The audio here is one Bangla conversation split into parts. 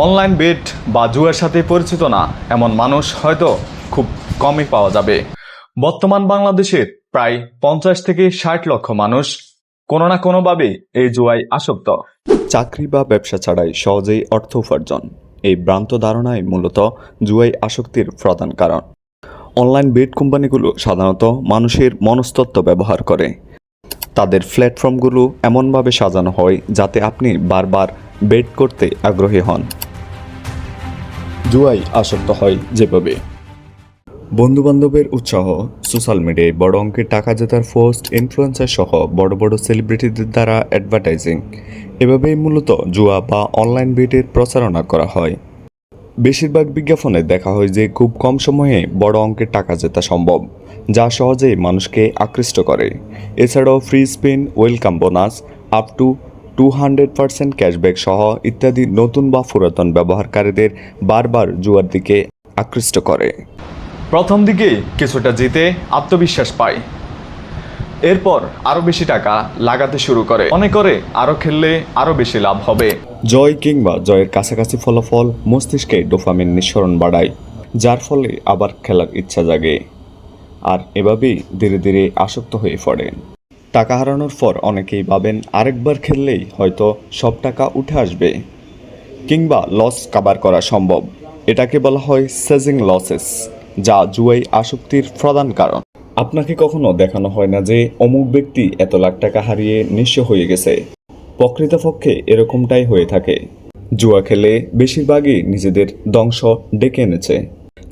অনলাইন বেট বা জুয়ার সাথে পরিচিত না এমন মানুষ হয়তো খুব কমই পাওয়া যাবে। বর্তমান বাংলাদেশের প্রায় 50 থেকে 60 লক্ষ মানুষ কোনো না কোনোভাবে এই জুয়ায় আসক্ত। চাকরি বা ব্যবসা ছাড়াই সহজেই অর্থ উপার্জন, এই ভ্রান্ত ধারণাই মূলত জুয়ায় আসক্তির প্রধান কারণ। অনলাইন বেট কোম্পানিগুলো সাধারণত মানুষের মনস্তত্ত্ব ব্যবহার করে। তাদের প্ল্যাটফর্মগুলো এমনভাবে সাজানো হয় যাতে আপনি বারবার বেট করতে আগ্রহী হন। জুয়ায় আসক্ত হয় যেভাবে: বন্ধুবান্ধবের উৎসাহ, সোশ্যাল মিডিয়ায় বড় অঙ্কের টাকা জেতার পোস্ট, ইনফ্লুয়েন্সার সহ বড় বড় সেলিব্রিটিদের দ্বারা অ্যাডভার্টাইজিং, এভাবেই মূলত জুয়া বা অনলাইন বেটের প্রচারণা করা হয়। বেশিরভাগ বিজ্ঞাপনে দেখা হয় যে খুব কম সময়ে বড় অঙ্কের টাকা জেতা সম্ভব, যা সহজেই মানুষকে আকৃষ্ট করে। এছাড়াও free spin, welcome bonus, up to 200% cashback সহ ইত্যাদি নতুন বা পুরাতন ব্যবহারকারীদের বারবার জুয়ার দিকে আকৃষ্ট করে। প্রথম দিকে কিছুটা জিতে আত্মবিশ্বাস পায়, এরপর আরো বেশি টাকা লাগাতে শুরু করে, মনে করে আরো খেললে আরো বেশি লাভ হবে। জয় কিংবা জয়ের কাছাকাছি ফলাফল মস্তিষ্কে ডোপামিন নিঃসরণ বাড়ায়, যার ফলে আবার খেলার ইচ্ছা জাগে, আর এভাবেই ধীরে ধীরে আসক্ত হয়ে পড়েন। টাকা হারানোর পর অনেকেই ভাবেন আরেকবার খেললেই হয়তো সব টাকা উঠে আসবে কিংবা লস কাভার করা সম্ভব। এটাকে বলা হয় সেজিং লসেস, যা জুয়ায় আসক্তির প্রধান কারণ। আপনাকে কখনো দেখানো হয় না যে অমুক ব্যক্তি এত লাখ টাকা হারিয়ে নিঃস্ব হয়ে গেছে। প্রকৃতপক্ষে এরকমটাই হয়ে থাকে। জুয়া খেলে বেশিরভাগই নিজেদের ধ্বংস ডেকে এনেছে।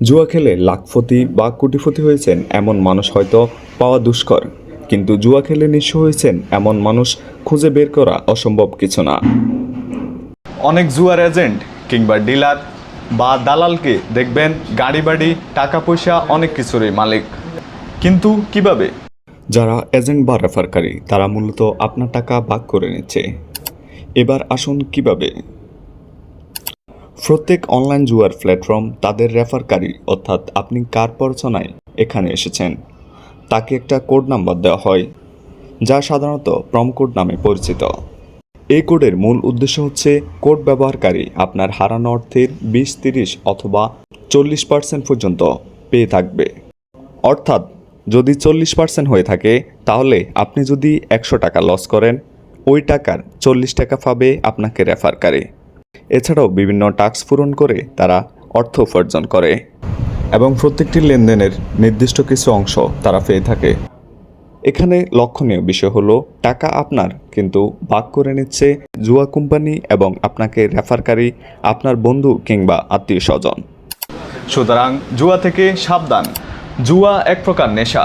জুয়া খেলে লাখপতি বা কোটিপতি হয়েছেন এমন মানুষ হয়তো পাওয়া দুষ্কর, কিন্তু জুয়া খেলে নিঃস্ব হয়েছেন এমন মানুষ খুঁজে বের করা অসম্ভব কিছু না। অনেক জুয়ার এজেন্ট কিংবা ডিলার বা দালালকে দেখবেন গাড়ি বাড়ি, টাকা পয়সা, অনেক কিছুরই মালিক, কিন্তু কিভাবে? যারা এজেন্ট বা রেফারকারী তারা মূলত আপনার টাকা ভাগ করে নিচ্ছে। এবার আসুন কিভাবে। প্রত্যেক অনলাইন জুয়ার প্ল্যাটফর্ম তাদের রেফারকারী, অর্থাৎ আপনি কার প্ররোচনায় এখানে এসেছেন, তাকে একটা কোড নাম্বার দেওয়া হয়, যা সাধারণত প্রম কোড নামে পরিচিত। এই কোডের মূল উদ্দেশ্য হচ্ছে কোড ব্যবহারকারী আপনার হারানো অর্থের 20, 30 অথবা 40% পর্যন্ত পেয়ে থাকবে। অর্থাৎ যদি 40% হয়ে থাকে, তাহলে আপনি যদি 100 টাকা লস করেন, ওই টাকার 40 টাকা পাবে আপনাকে রেফারকারী। এছাড়াও বিভিন্ন টাস্ক পূরণ করে তারা অর্থ উপার্জন করে এবং প্রত্যেকটি লেনদেনের নির্দিষ্ট কিছু অংশ তারা পেয়ে থাকে। এখানে লক্ষণীয় বিষয় হলো টাকা আপনার, কিন্তু ভাগ করে নিচ্ছে জুয়া কোম্পানি এবং আপনাকে রেফারকারী আপনার বন্ধু কিংবা আত্মীয় স্বজন। সুতরাং জুয়া থেকে সাবধান। জুয়া এক প্রকার নেশা,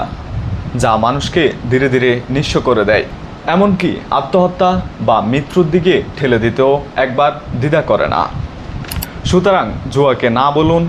যা মানুষকে ধীরে ধীরে নিঃস্ব করে দেয়, এমনকি আত্মহত্যা বা মৃত্যুর দিকে ঠেলে দিতেও একবার দ্বিধা করে না। সুতরাং জুয়াকে না বলুন,